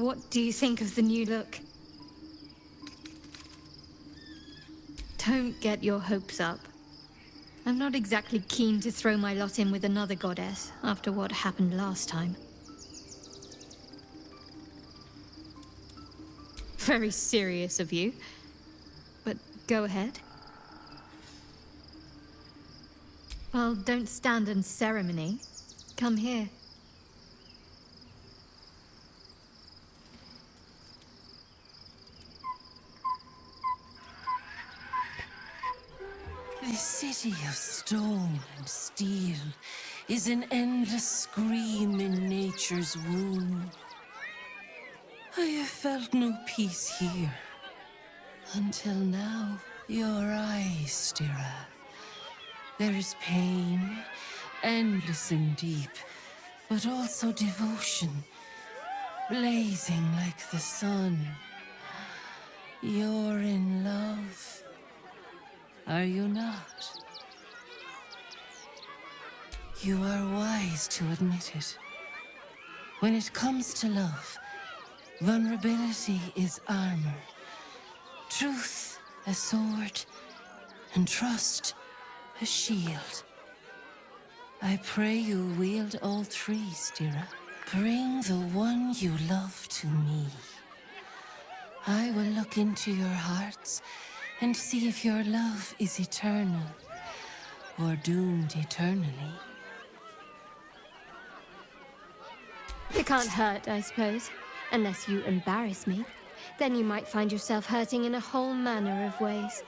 What do you think of the new look? Don't get your hopes up. I'm not exactly keen to throw my lot in with another goddess after what happened last time. Very serious of you. But go ahead. Well, don't stand in ceremony. Come here. This city of stone and steel is an endless scream in nature's womb. I have felt no peace here. Until now, your eyes, Stira. There is pain, endless and deep, but also devotion, blazing like the sun. You're in love, are you not? You are wise to admit it. When it comes to love, vulnerability is armor, truth a sword, and trust a shield. I pray you wield all three, Stira. Bring the one you love to me. I will look into your hearts and see if your love is eternal or doomed eternally. It can't hurt, I suppose. Unless you embarrass me. Then you might find yourself hurting in a whole manner of ways.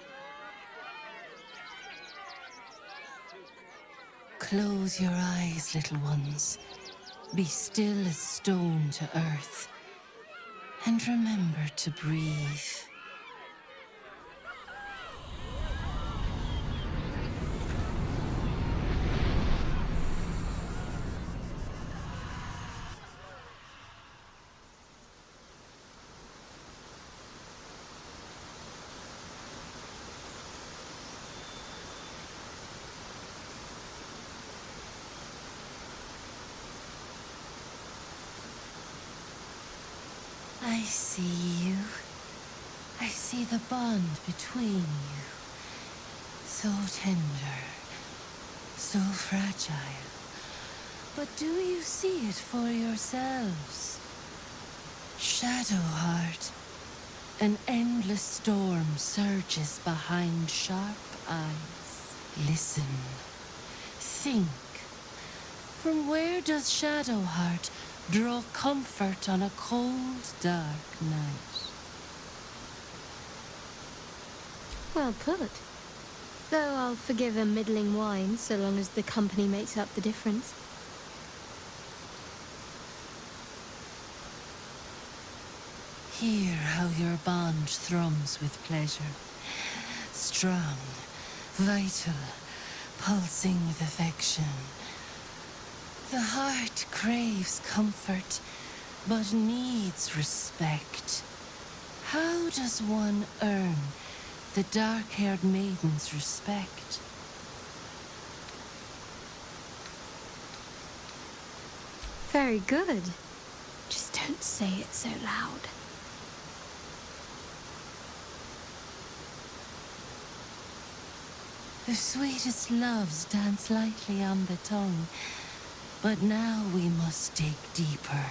Close your eyes, little ones. Be still as stone to earth. And remember to breathe. I see you. I see the bond between you. So tender, so fragile. But do you see it for yourselves? Shadowheart. An endless storm surges behind sharp eyes. Listen. Think. From where does Shadowheart draw comfort on a cold, dark night? Well put. Though I'll forgive a middling wine so long as the company makes up the difference. Hear how your bond thrums with pleasure. Strong, vital, pulsing with affection. The heart craves comfort, but needs respect. How does one earn the dark-haired maiden's respect? Very good. Just don't say it so loud. The sweetest loves dance lightly on the tongue. But now we must dig deeper,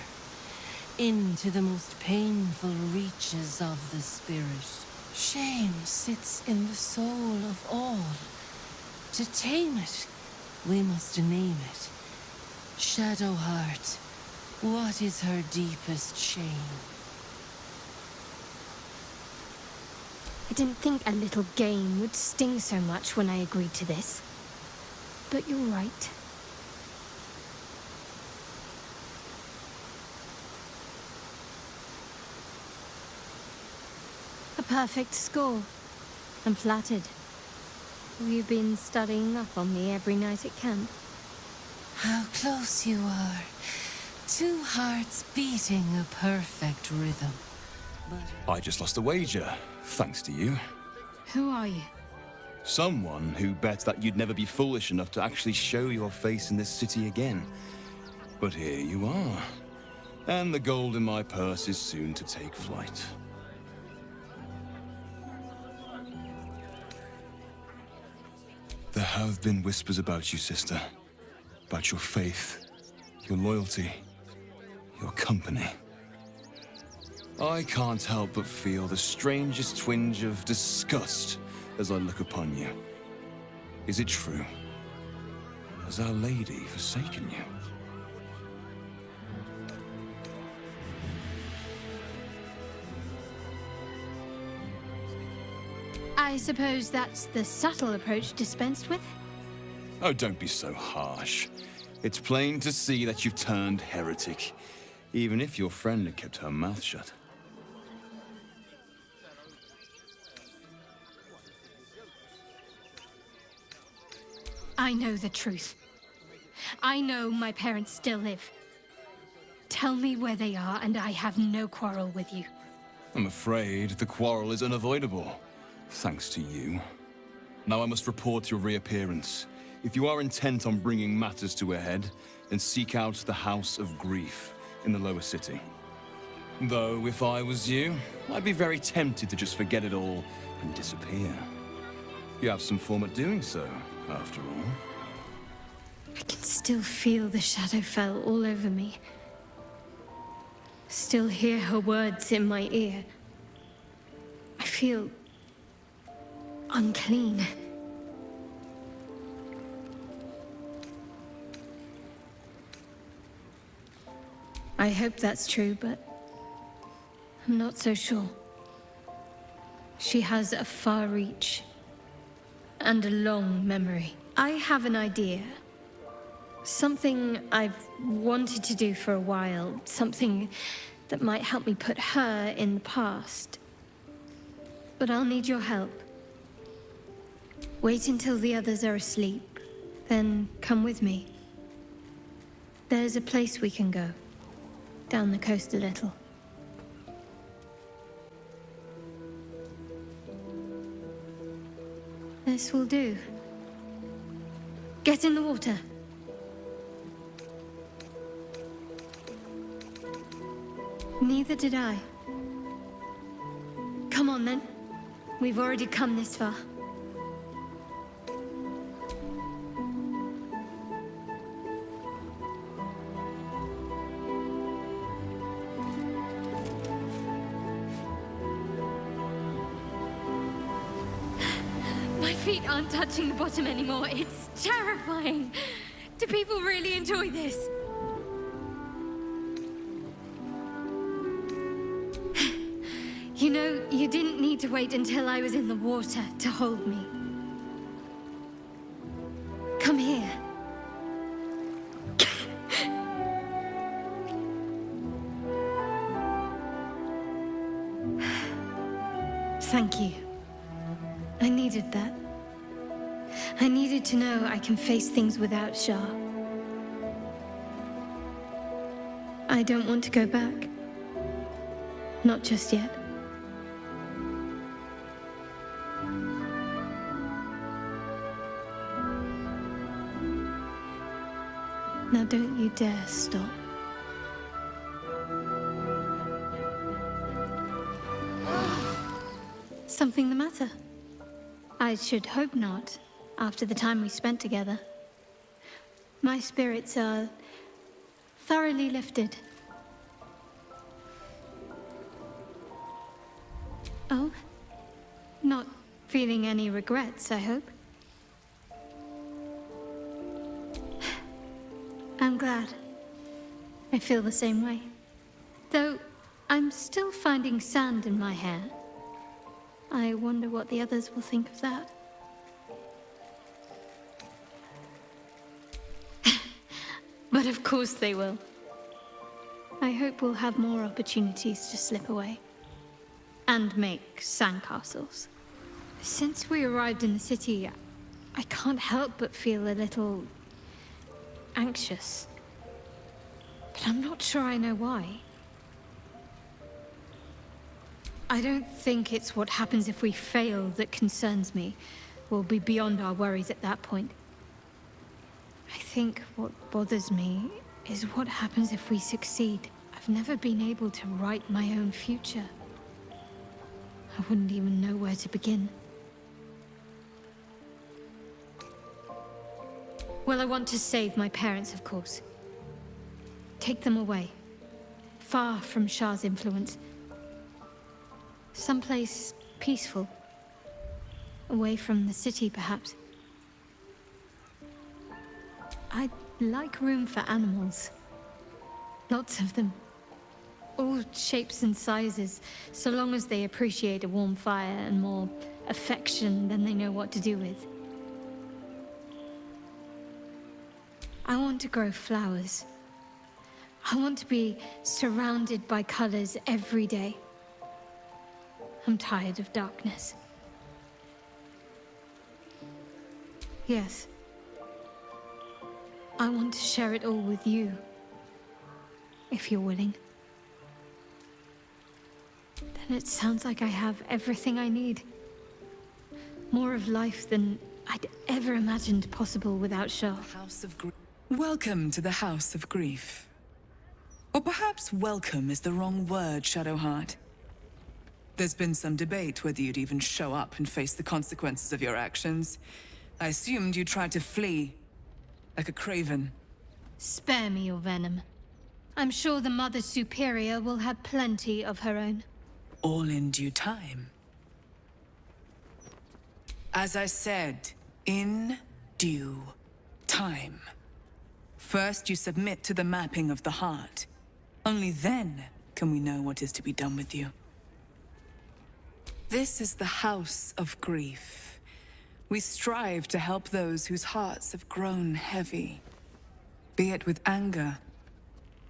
into the most painful reaches of the spirit. Shame sits in the soul of all. To tame it, we must name it. Shadowheart, what is her deepest shame? I didn't think a little game would sting so much when I agreed to this. But you're right. A perfect score. I'm flattered. Have you been studying up on me every night at camp? How close you are. Two hearts beating a perfect rhythm. I just lost a wager, thanks to you. Who are you? Someone who bet that you'd never be foolish enough to actually show your face in this city again. But here you are. And the gold in my purse is soon to take flight. There have been whispers about you, sister. About your faith, your loyalty, your company. I can't help but feel the strangest twinge of disgust as I look upon you. Is it true? Has Our Lady forsaken you? I suppose that's the subtle approach dispensed with? Oh, don't be so harsh. It's plain to see that you've turned heretic, even if your friend had kept her mouth shut. I know the truth. I know my parents still live. Tell me where they are, and I have no quarrel with you. I'm afraid the quarrel is unavoidable, thanks to you. Now I must report your reappearance. If you are intent on bringing matters to a head, then seek out the House of Grief in the lower city. Though, if I was you, I'd be very tempted to just forget it all and disappear. You have some form at doing so, after all. I can still feel the Shadowfell all over me. Still hear her words in my ear. I feel unclean. I hope that's true, but I'm not so sure. She has a far reach and a long memory. I have an idea. Something I've wanted to do for a while. Something that might help me put her in the past. But I'll need your help. Wait until the others are asleep, then come with me. There's a place we can go. Down the coast a little. This will do. Get in the water. Neither did I. Come on then. We've already come this far. My feet aren't touching the bottom anymore. It's terrifying. Do people really enjoy this? You know, you didn't need to wait until I was in the water to hold me. Come here. Thank you. I needed that. I needed to know I can face things without Shah. I don't want to go back. Not just yet. Now don't you dare stop. Something the matter? I should hope not, after the time we spent together. My spirits are thoroughly lifted. Oh? Not feeling any regrets, I hope? I'm glad. I feel the same way. Though, I'm still finding sand in my hair. I wonder what the others will think of that. But of course they will. I hope we'll have more opportunities to slip away. And make sandcastles. Since we arrived in the city, I can't help but feel a little anxious. But I'm not sure I know why. I don't think it's what happens if we fail that concerns me. We'll be beyond our worries at that point. I think what bothers me is what happens if we succeed. I've never been able to write my own future. I wouldn't even know where to begin. Well, I want to save my parents, of course. Take them away. Far from Shah's influence. Someplace peaceful. Away from the city, perhaps. I'd like room for animals. Lots of them. All shapes and sizes, so long as they appreciate a warm fire and more affection than they know what to do with. I want to grow flowers. I want to be surrounded by colors every day. I'm tired of darkness. Yes. I want to share it all with you. If you're willing. Then it sounds like I have everything I need. More of life than I'd ever imagined possible without Shah. Welcome to the House of Grief. Or perhaps welcome is the wrong word, Shadowheart. There's been some debate whether you'd even show up and face the consequences of your actions. I assumed you tried to flee, like a craven. Spare me your venom. I'm sure the Mother Superior will have plenty of her own. All in due time. As I said, in due time. First, you submit to the mapping of the heart. Only then can we know what is to be done with you. This is the House of Grief. We strive to help those whose hearts have grown heavy. Be it with anger,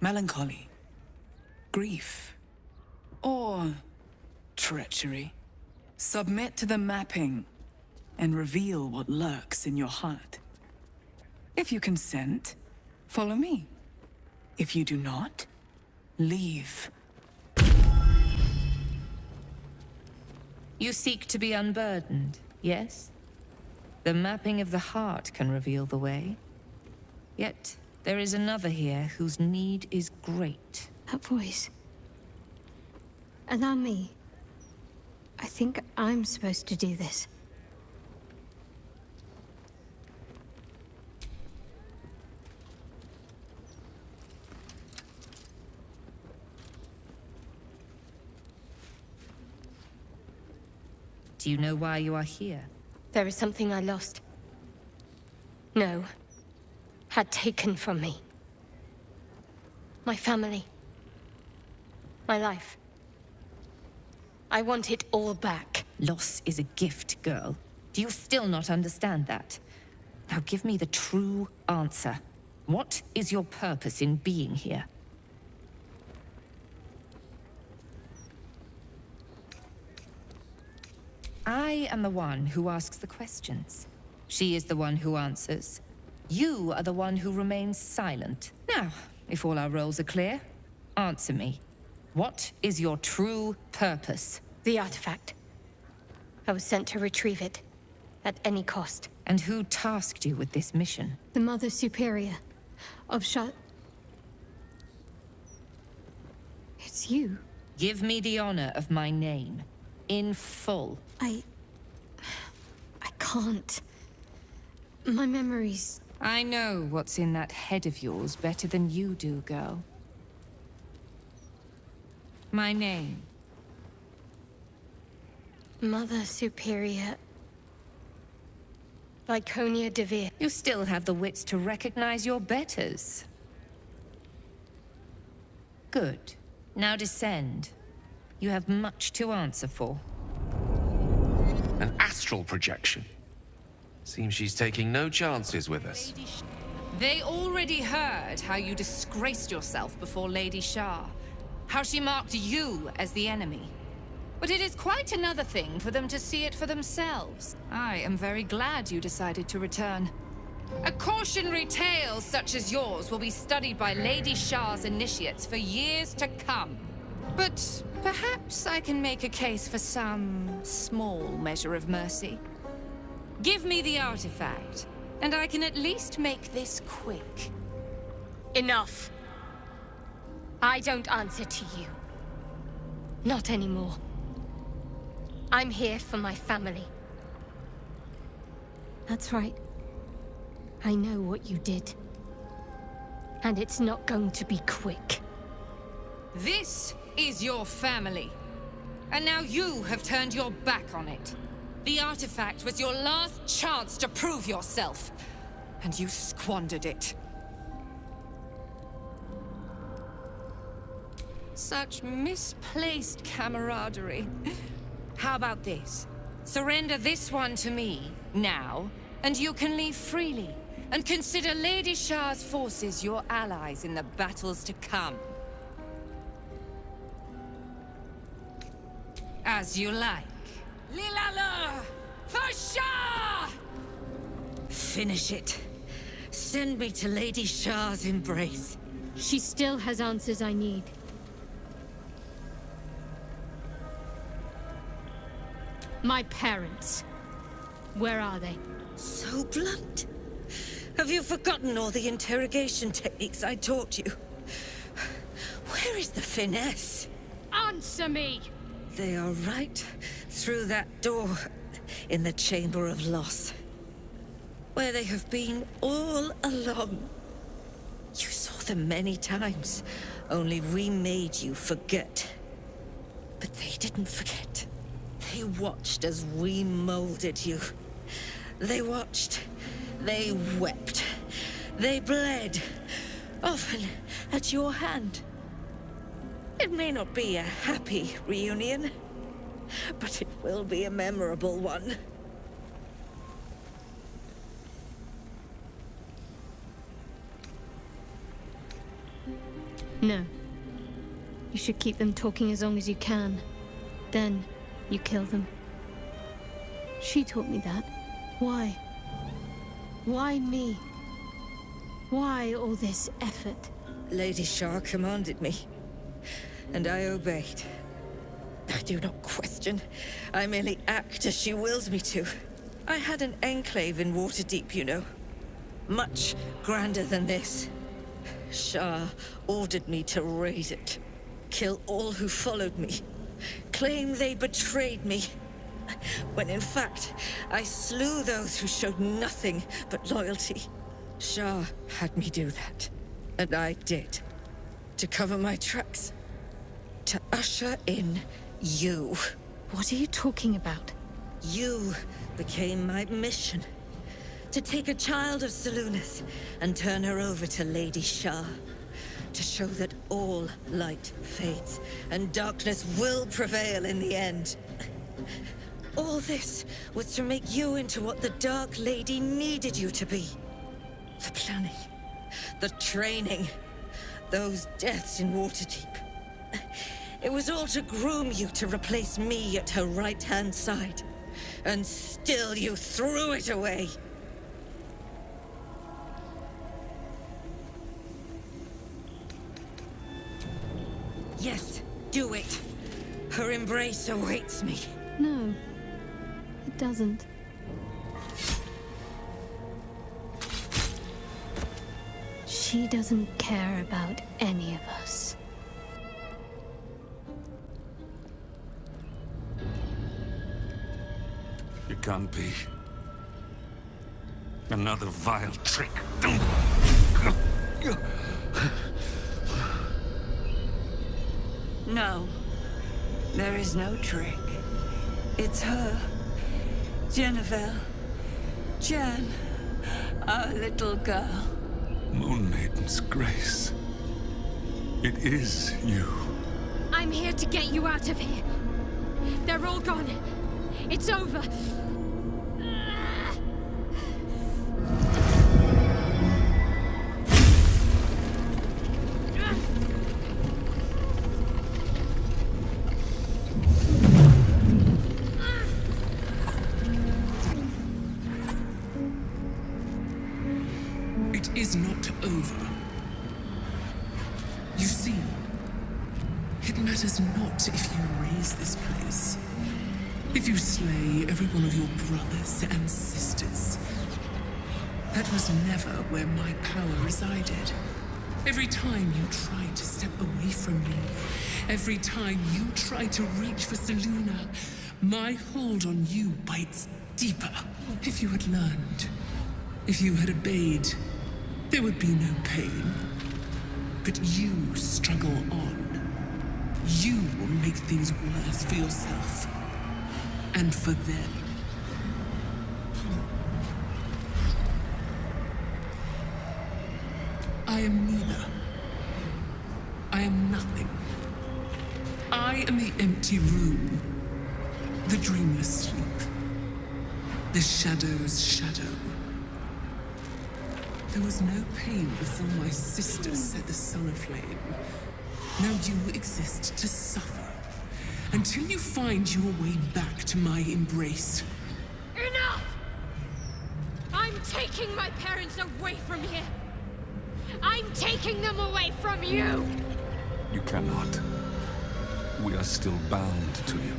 melancholy, grief, or treachery. Submit to the mapping and reveal what lurks in your heart. If you consent, follow me. If you do not, leave. You seek to be unburdened, yes? The mapping of the heart can reveal the way. Yet, there is another here whose need is great. That voice. Allow me. I think I'm supposed to do this. Do you know why you are here? There is something I lost. No. Had taken from me. My family. My life. I want it all back. Loss is a gift, girl. Do you still not understand that? Now give me the true answer. What is your purpose in being here? I am the one who asks the questions. She is the one who answers. You are the one who remains silent. Now, if all our roles are clear, answer me. What is your true purpose? The artifact. I was sent to retrieve it. At any cost. And who tasked you with this mission? The Mother Superior of It's you. Give me the honor of my name. In full. I can't. My memories... I know what's in that head of yours better than you do, girl. My name. Mother Superior... Viconia Devere. You still have the wits to recognize your betters. Good. Now descend. You have much to answer for. An astral projection. Seems she's taking no chances with us. They already heard how you disgraced yourself before Lady Shah. How she marked you as the enemy. But it is quite another thing for them to see it for themselves. I am very glad you decided to return. A cautionary tale such as yours will be studied by Lady Shah's initiates for years to come. But perhaps I can make a case for some small measure of mercy. Give me the artifact, and I can at least make this quick. Enough. I don't answer to you. Not anymore. I'm here for my family. That's right. I know what you did. And it's not going to be quick. This is your family. And now you have turned your back on it. The artifact was your last chance to prove yourself. And you squandered it. Such misplaced camaraderie. How about this? Surrender this one to me, now, and you can leave freely. And consider Lady Shah's forces your allies in the battles to come. As you like. Lilala! For Shah! Finish it. Send me to Lady Shah's embrace. She still has answers I need. My parents. Where are they? So blunt. Have you forgotten all the interrogation techniques I taught you? Where is the finesse? Answer me! They are right through that door in the Chamber of Loss. Where they have been all along. You saw them many times, only we made you forget. But they didn't forget. They watched as we molded you. They watched. They wept. They bled. Often at your hand. It may not be a happy reunion, but it will be a memorable one. No. You should keep them talking as long as you can. Then, you kill them. She taught me that. Why? Why me? Why all this effort? Lady Shah commanded me, and I obeyed. I do not question. I merely act as she wills me to. I had an enclave in Waterdeep, you know. Much grander than this. Shah ordered me to raise it. Kill all who followed me. Claim they betrayed me. When in fact, I slew those who showed nothing but loyalty. Shah had me do that. And I did. To cover my tracks. To usher in you. What are you talking about? You became my mission. To take a child of Selûne's and turn her over to Lady Shah. To show that all light fades and darkness will prevail in the end. All this was to make you into what the Dark Lady needed you to be. The planning, the training, those deaths in Waterdeep. It was all to groom you to replace me at her right-hand side. And still you threw it away. Yes, do it. Her embrace awaits me. No, it doesn't. She doesn't care about any of us. It can't be. Another vile trick. No, there is no trick. It's her. Jennifer. Jen. Our little girl. Moon Maiden's grace. It is you. I'm here to get you out of here. They're all gone. It's over. It is not over. You see, it matters not if you raise this place. If you slay every one of your brothers and sisters. That was never where my power resided. Every time you try to step away from me, every time you try to reach for Selûne, my hold on you bites deeper. If you had learned, if you had obeyed, there would be no pain. But you struggle on. You will make things worse for yourself. And for them. I am neither. I am nothing. I am the empty room. The dreamless sleep. The shadow's shadow. There was no pain before my sister set the sun aflame. Now you exist to suffer. Until you find your way back to my embrace. Enough! I'm taking my parents away from here. I'm taking them away from you! You cannot. We are still bound to you.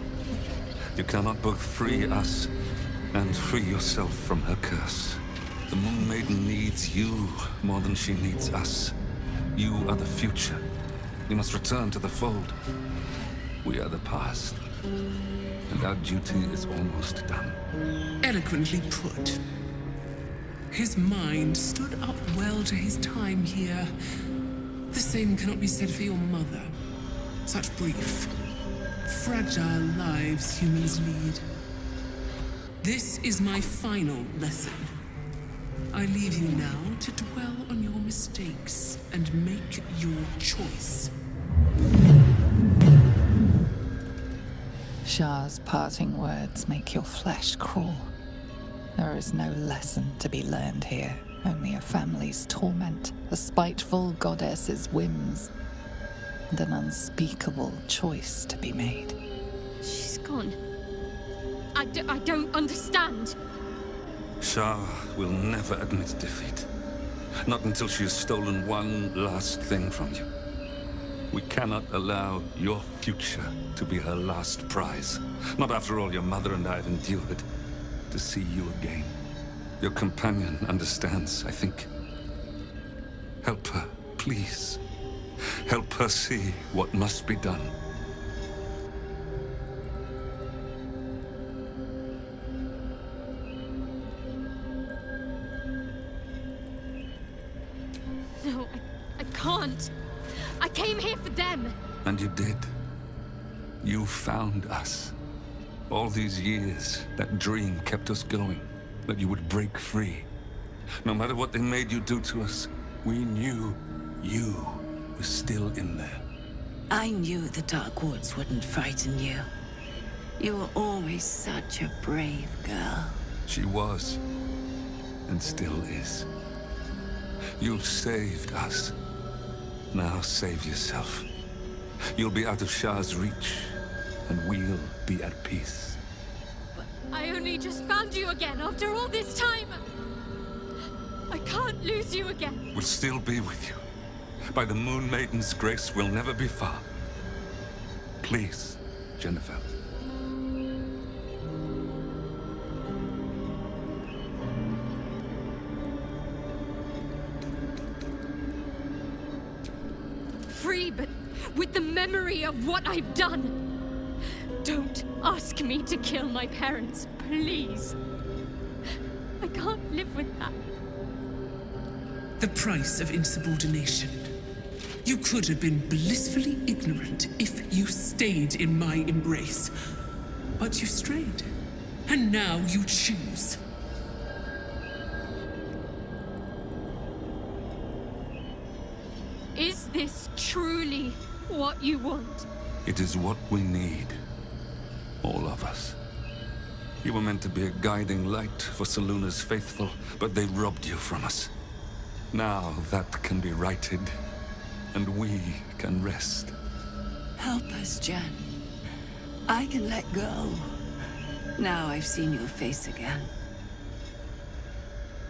You cannot both free us and free yourself from her curse. The Moon Maiden needs you more than she needs us. You are the future. You must return to the fold. We are the past. And our duty is almost done. Eloquently put. His mind stood up well to his time here. The same cannot be said for your mother. Such brief, fragile lives humans lead. This is my final lesson. I leave you now to dwell on your mistakes and make your choice. Shah's parting words make your flesh crawl. There is no lesson to be learned here, only a family's torment, a spiteful goddess's whims, and an unspeakable choice to be made. She's gone. I don't understand. Shah will never admit defeat. Not until she has stolen one last thing from you. We cannot allow your future to be her last prize. Not after all your mother and I have endured. To see you again. Your companion understands, I think. Help her, please. Help her see what must be done. No, I can't. I came here for them. And you did. You found us. All these years, that dream kept us going. That you would break free. No matter what they made you do to us, we knew you were still in there. I knew the Dark Woods wouldn't frighten you. You were always such a brave girl. She was. And still is. You've saved us. Now save yourself. You'll be out of Shah's reach, and we'll be at peace. But I only just found you again after all this time. I can't lose you again. We'll still be with you. By the Moon Maiden's grace, we'll never be far. Please, Jennifer. Free, but with the memory of what I've done. Don't ask me to kill my parents, please. I can't live with that. The price of insubordination. You could have been blissfully ignorant if you stayed in my embrace. But you strayed. And now you choose. Is this truly what you want? It is what we need. All of us. You were meant to be a guiding light for Selûne's faithful, but they robbed you from us. Now that can be righted, and we can rest. Help us, Jen. I can let go. Now I've seen your face again.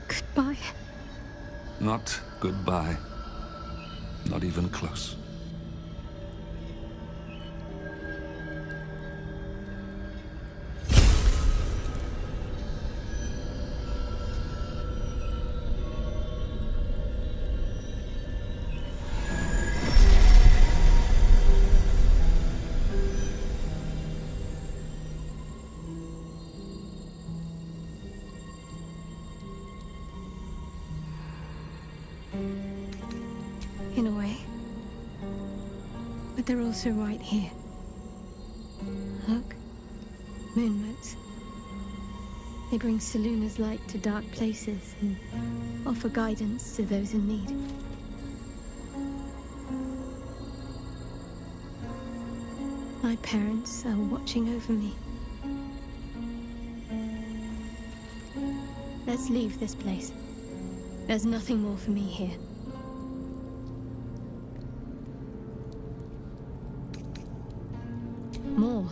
Goodbye. Not goodbye. Not even close. but they're also right here. Look, moonmotes. They bring Selûne's light to dark places and offer guidance to those in need. My parents are watching over me. Let's leave this place. There's nothing more for me here. More.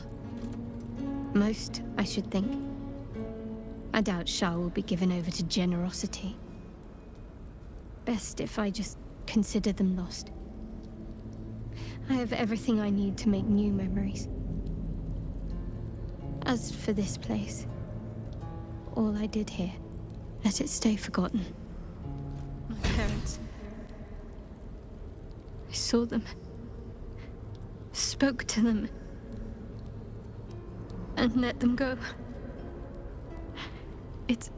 Most, I should think. I doubt Shah will be given over to generosity. Best if I just consider them lost. I have everything I need to make new memories. As for this place, all I did here, let it stay forgotten. My parents. I saw them, spoke to them, and let them go. It's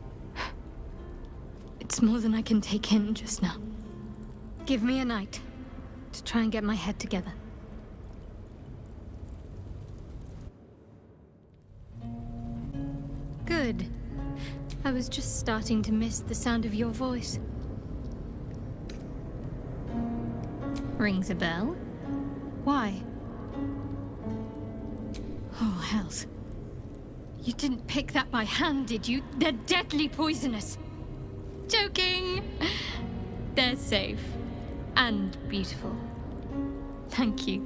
more than I can take in just now. Give me a night to try and get my head together. Good. I was just starting to miss the sound of your voice. Rings a bell? Why? Oh, hells. You didn't pick that by hand, did you? They're deadly poisonous. Joking! They're safe. And beautiful. Thank you.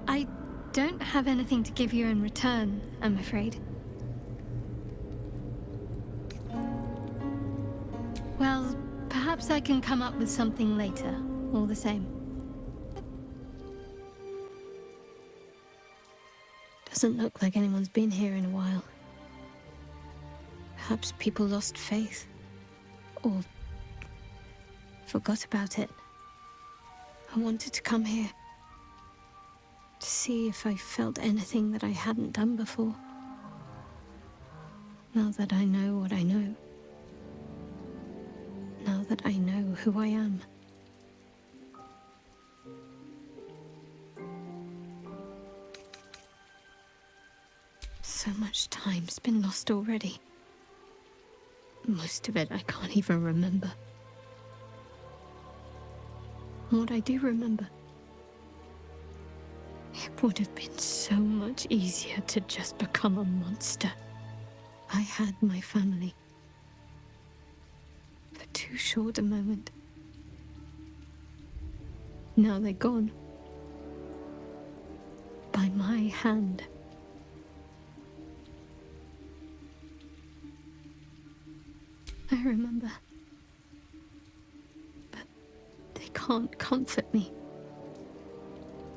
I don't have anything to give you in return, I'm afraid. Well, perhaps I can come up with something later, all the same. Doesn't look like anyone's been here in a while. Perhaps people lost faith, or forgot about it. I wanted to come here to see if I felt anything that I hadn't done before. Now that I know what I know. Now that I know who I am. So much time's been lost already. Most of it I can't even remember. What I do remember, it would have been so much easier to just become a monster. I had my family. For too short a moment. Now they're gone. By my hand. I remember. But they can't comfort me.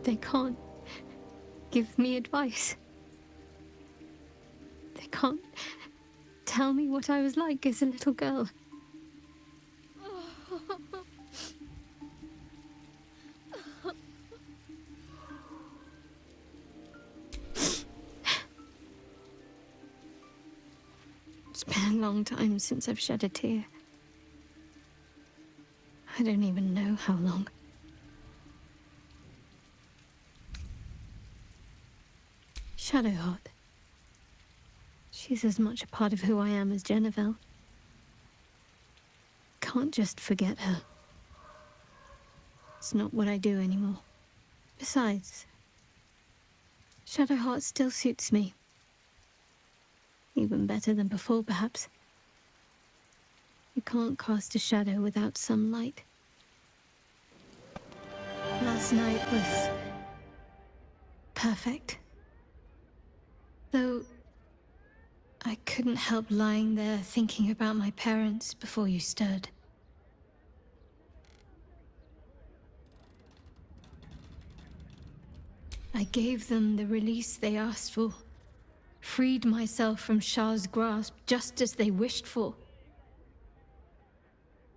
They can't give me advice. They can't tell me what I was like as a little girl. It's been a long time since I've shed a tear. I don't even know how long. Shadowheart. She's as much a part of who I am as Jennifer. Can't just forget her. It's not what I do anymore. Besides, Shadowheart still suits me. Even better than before, perhaps. You can't cast a shadow without some light. Last night was perfect. Though I couldn't help lying there thinking about my parents before you stirred. I gave them the release they asked for. Freed myself from Shah's grasp just as they wished for.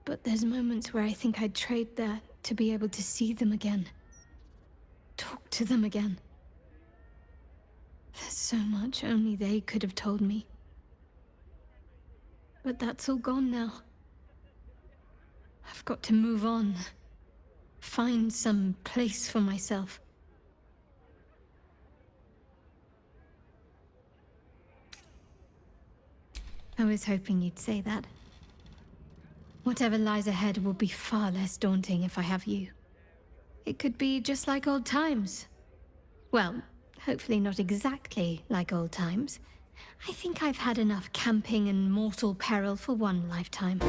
But there's moments where I think I'd trade that to be able to see them again. Talk to them again. There's so much only they could have told me. But that's all gone now. I've got to move on. find some place for myself. I was hoping you'd say that. Whatever lies ahead will be far less daunting if I have you. It could be just like old times. Well, hopefully not exactly like old times. I think I've had enough camping and mortal peril for one lifetime.